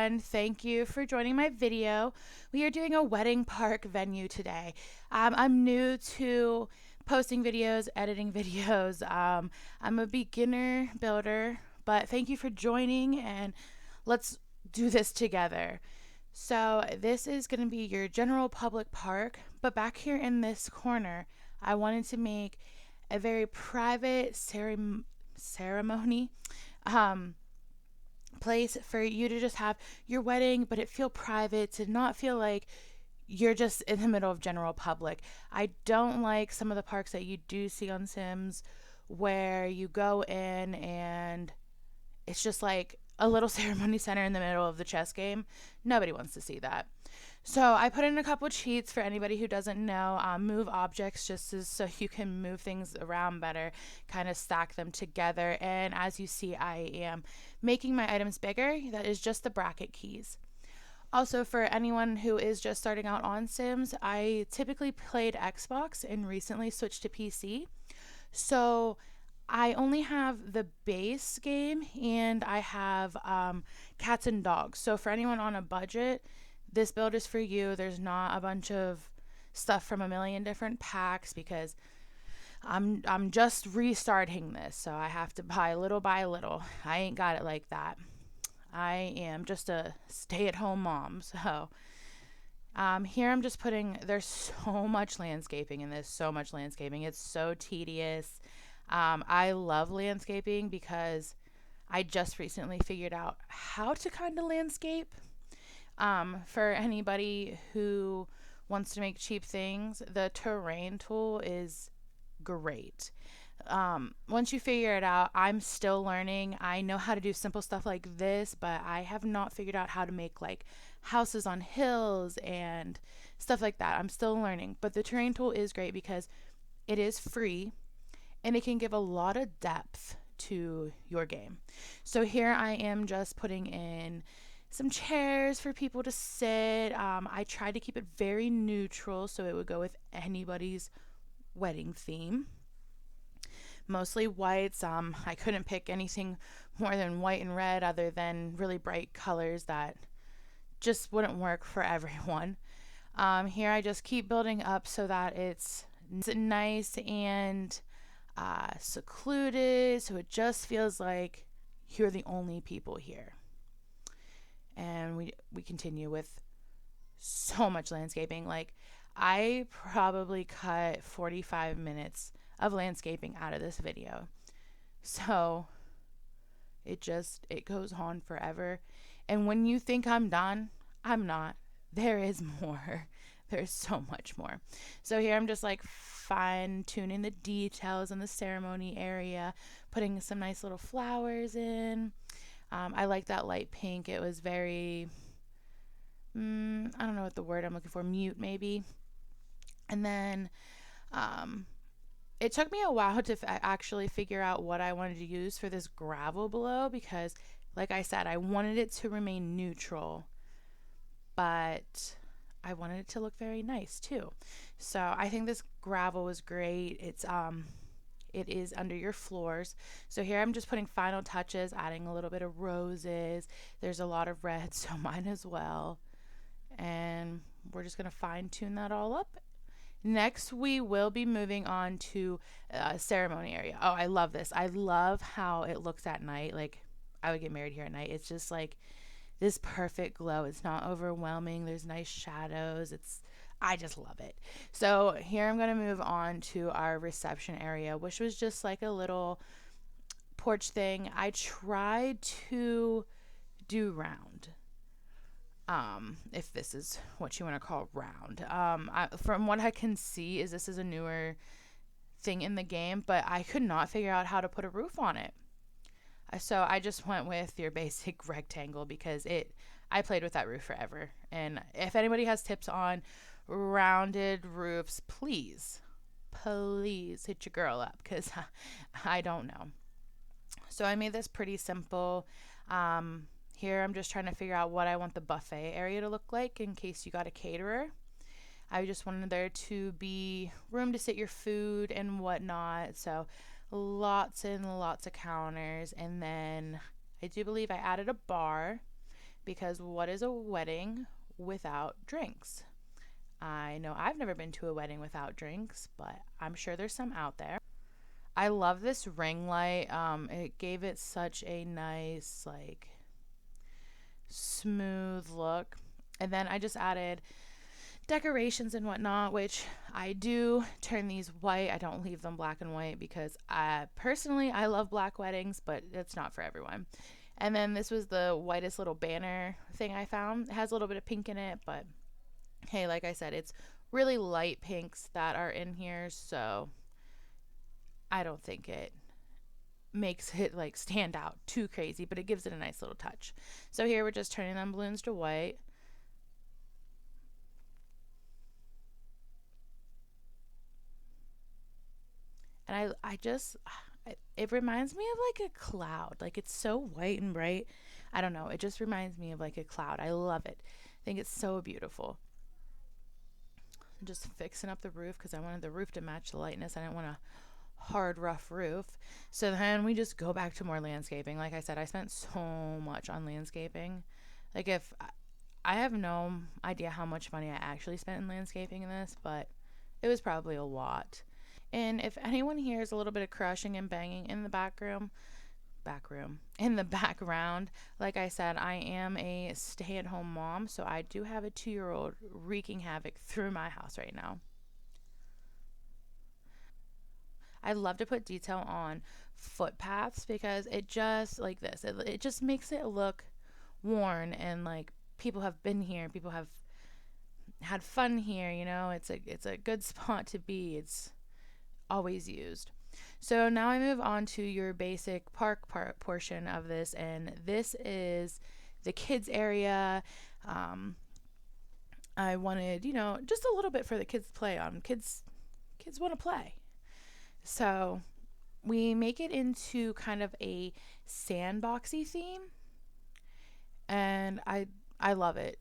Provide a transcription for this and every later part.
friend. Thank you for joining my video. We are doing a wedding park venue today. I'm new to posting videos, editing videos. I'm a beginner builder, but thank you for joining and let's do this together. So this is going to be your general public park, but back here in this corner, I wanted to make a very private ceremony place for you to just have your wedding, but it feel private, to not feel like you're just in the middle of general public. I don't like some of the parks that you do see on Sims where you go in and it's just like a little ceremony center in the middle of the chess game. Nobody wants to see that. So I put in a couple cheats for anybody who doesn't know. Move objects just so you can move things around better, kind of stack them together. And as you see, I am making my items bigger. That is just the bracket keys. Also, for anyone who is just starting out on Sims, I typically played Xbox and recently switched to PC. So I only have the base game and I have cats and dogs. So for anyone on a budget, this build is for you. There's not a bunch of stuff from a million different packs because I'm just restarting this, so I have to buy little by little. I ain't got it like that. I am just a stay-at-home mom, so here I'm just putting. There's so much landscaping in this, so much landscaping. It's so tedious. I love landscaping because I just recently figured out how to kind of landscape. For anybody who wants to make cheap things, the terrain tool is great. Once you figure it out, I'm still learning. I know how to do simple stuff like this, but I have not figured out how to make like houses on hills and stuff like that. I'm still learning, but the terrain tool is great because it is free and it can give a lot of depth to your game. So here I am just putting in some chairs for people to sit. I tried to keep it very neutral so it would go with anybody's wedding theme. Mostly whites. I couldn't pick anything more than white and red other than really bright colors that just wouldn't work for everyone. Here I just keep building up so that it's nice and secluded, so it just feels like you're the only people here. And we continue with so much landscaping. Like I probably cut 45 minutes of landscaping out of this video. So it goes on forever. And when you think I'm done, I'm not. There is more. There's so much more. So here I'm just like fine tuning the details in the ceremony area, putting some nice little flowers in. I like that light pink. It was very, I don't know what the word I'm looking for, mute maybe. And then it took me a while to actually figure out what I wanted to use for this gravel below because, like I said, I wanted it to remain neutral, but I wanted it to look very nice too. So I think this gravel was great. It is under your floors. So here I'm just putting final touches, adding a little bit of roses. There's a lot of red, so mine as well. And we're just going to fine tune that all up. Next, we will be moving on to a ceremony area. Oh, I love this. I love how it looks at night. Like I would get married here at night. It's just like this perfect glow. It's not overwhelming. There's nice shadows. I just love it. So here I'm going to move on to our reception area, which was just like a little porch thing. I tried to do round, if this is what you want to call round. From what I can see is this is a newer thing in the game, but I could not figure out how to put a roof on it. So I just went with your basic rectangle because I played with that roof forever. And if anybody has tips on rounded roofs, please hit your girl up because I don't know. So I made this pretty simple. Here I'm just trying to figure out what I want the buffet area to look like in case you got a caterer. I just wanted there to be room to sit your food and whatnot. So lots and lots of counters. And then I do believe I added a bar because what is a wedding without drinks? I know I've never been to a wedding without drinks, but I'm sure there's some out there. I love this ring light. It gave it such a nice, like, smooth look. And then I just added decorations and whatnot, which I do turn these white. I don't leave them black and white because I love black weddings, but it's not for everyone. And then this was the whitest little banner thing I found. It has a little bit of pink in it, but hey, like I said, it's really light pinks that are in here, so I don't think it makes it like stand out too crazy, but it gives it a nice little touch. So here we're just turning them balloons to white. And it reminds me of like a cloud. Like it's so white and bright. I don't know. It just reminds me of like a cloud. I love it. I think it's so beautiful. I'm just fixing up the roof because I wanted the roof to match the lightness. I didn't want a hard, rough roof. So then we just go back to more landscaping. Like I said, I spent so much on landscaping. Like if I have no idea how much money I actually spent in landscaping in this, but it was probably a lot. And if anyone hears a little bit of crushing and banging in the in the background, like I said, I am a stay-at-home mom, so I do have a 2-year-old wreaking havoc through my house right now. I love to put detail on footpaths because it just like this. It just makes it look worn and like people have been here, people have had fun here, it's a good spot to be. It's always used. So now I move on to your basic park part portion of this, and this is the kids area. I wanted, just a little bit for the kids to play on. Kids want to play. So we make it into kind of a sandboxy theme, and I love it.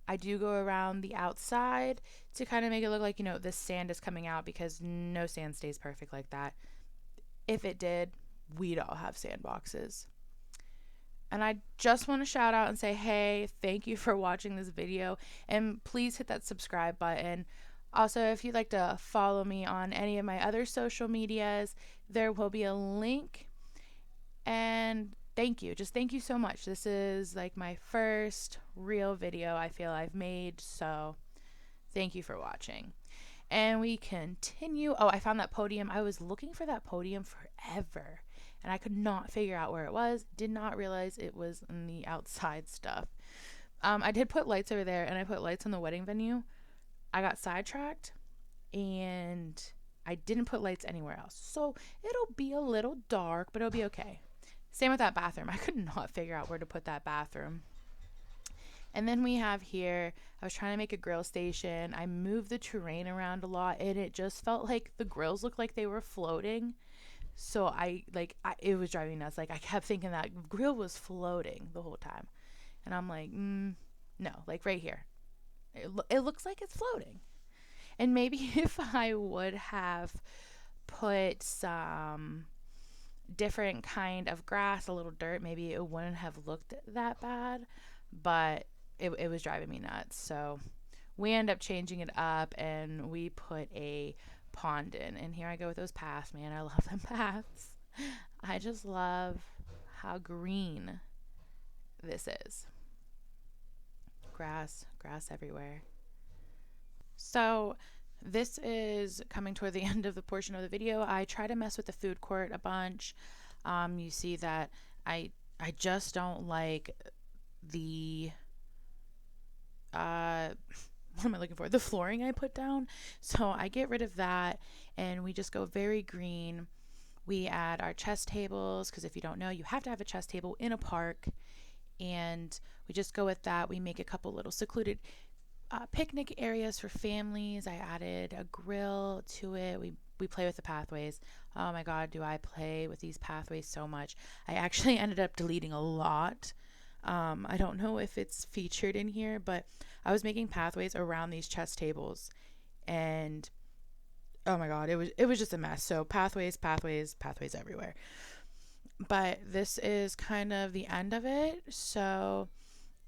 I do go around the outside to kind of make it look like, the sand is coming out because no sand stays perfect like that. If it did, we'd all have sandboxes. And I just want to shout out and say, hey, thank you for watching this video. And please hit that subscribe button. Also, if you'd like to follow me on any of my other social medias, there will be a link. And thank you. Just thank you so much. This is like my first real video I feel I've made. So thank you for watching. And we continue. Oh, I found that podium. I was looking for that podium forever, and I could not figure out where it was. Did not realize it was in the outside stuff. I did put lights over there, and I put lights on the wedding venue. I got sidetracked, and I didn't put lights anywhere else. So it'll be a little dark, but it'll be okay. Same with that bathroom. I could not figure out where to put that bathroom. And then we have here, I was trying to make a grill station. I moved the terrain around a lot, and it just felt like the grills looked like they were floating. So it was driving me nuts. Like I kept thinking that grill was floating the whole time. And I'm like, no, like right here. It looks like it's floating. And maybe if I would have put some different kind of grass, a little dirt, maybe it wouldn't have looked that bad. But it was driving me nuts. So we end up changing it up, and we put a pond in. And here I go with those paths, man. I love them paths. I just love how green this is. Grass everywhere. So this is coming toward the end of the portion of the video. I try to mess with the food court a bunch. You see that I just don't like the what am I looking for? The flooring I put down. So I get rid of that, and we just go very green. We add our chess tables, because if you don't know, you have to have a chess table in a park, and we just go with that. We make a couple little secluded picnic areas for families. I added a grill to it. We play with the pathways. Oh my God, do I play with these pathways so much. I actually ended up deleting a lot. I don't know if it's featured in here, but I was making pathways around these chess tables, and oh my God, it was just a mess. So pathways everywhere. But this is kind of the end of it. So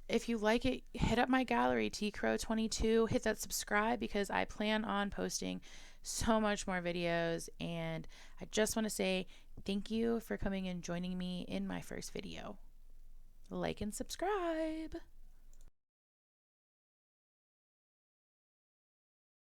if you like it, hit up my gallery, tcrow22. Hit that subscribe because I plan on posting so much more videos. And I just want to say thank you for coming and joining me in my first video. Like and subscribe.